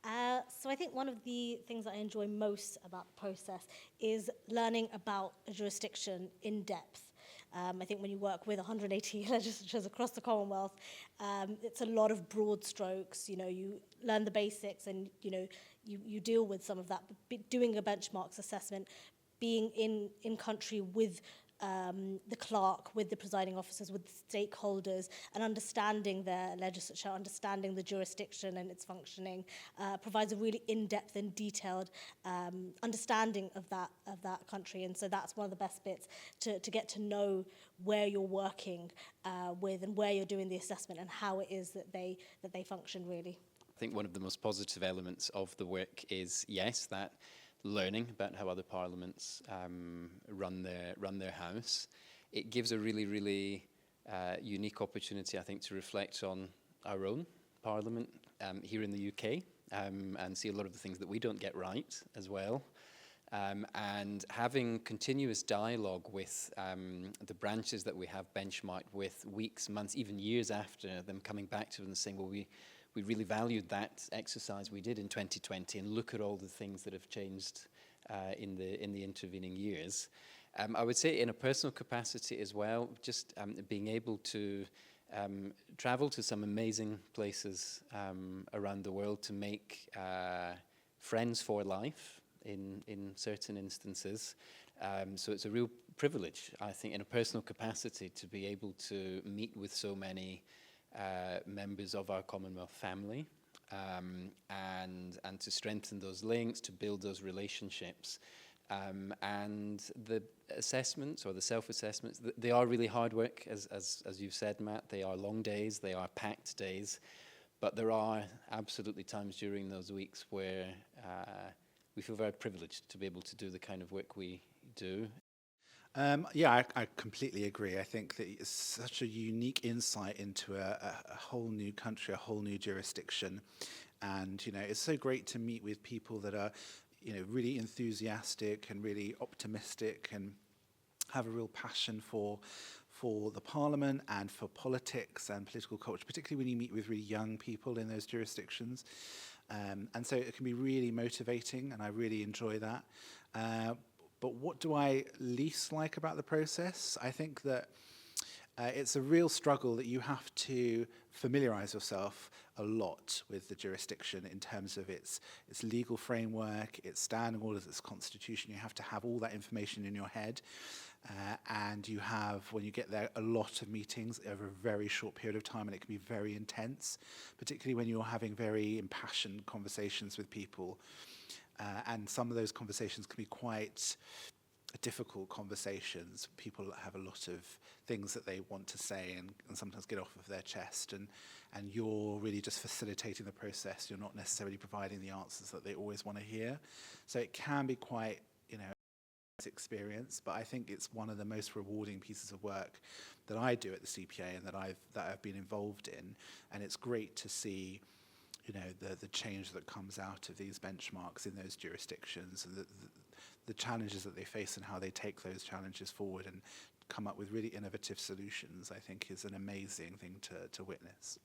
So I think one of the things that I enjoy most about the process is learning about a jurisdiction in depth. I think when you work with 180 legislatures across the Commonwealth, it's a lot of broad strokes. You know, you learn the basics and, you know, you deal with some of that. But doing a benchmarks assessment, being in country with the clerk, with the presiding officers, with the stakeholders, and understanding their legislature, understanding the jurisdiction and its functioning, provides a really in-depth and detailed understanding of that country. And so that's one of the best bits, to get to know where you're working with and where you're doing the assessment and how it is that they function, really. I think one of the most positive elements of the work is, yes, that learning about how other parliaments run their house. It gives a really unique opportunity, I think, to reflect on our own parliament here in the UK and see a lot of the things that we don't get right as well. And having continuous dialogue with the branches that we have benchmarked with, weeks, months, even years after them coming back to us and saying, well, we really valued that exercise we did in 2020, and look at all the things that have changed in the intervening years. I would say in a personal capacity as well, just being able to travel to some amazing places around the world to make friends for life in certain instances. So it's a real privilege, I think, in a personal capacity, to be able to meet with so many members of our Commonwealth family, and to strengthen those links, to build those relationships. And the assessments, or the self-assessments, they are really hard work, as you've said, Matt. They are long days, they are packed days, but there are absolutely times during those weeks where we feel very privileged to be able to do the kind of work we do. Yeah, I completely agree. I think that it's such a unique insight into a whole new country, a whole new jurisdiction. And, you know, it's so great to meet with people that are, you know, really enthusiastic and really optimistic and have a real passion for the Parliament and for politics and political culture, particularly when you meet with really young people in those jurisdictions. And so it can be really motivating, and I really enjoy that. But what do I least like about the process? I think that it's a real struggle that you have to familiarize yourself a lot with the jurisdiction in terms of its legal framework, its standing orders, its constitution. You have to have all that information in your head. And you have, when you get there, a lot of meetings over a very short period of time, and it can be very intense, particularly when you're having very impassioned conversations with people. And some of those conversations can be quite difficult conversations. People have a lot of things that they want to say and sometimes get off of their chest, and you're really just facilitating the process. You're not necessarily providing the answers that they always want to hear. So it can be quite, you know, experience, but I think it's one of the most rewarding pieces of work that I do at the CPA and that I've been involved in. And it's great to see, you know, the change that comes out of these benchmarks in those jurisdictions, and the challenges that they face and how they take those challenges forward and come up with really innovative solutions, I think is an amazing thing to witness.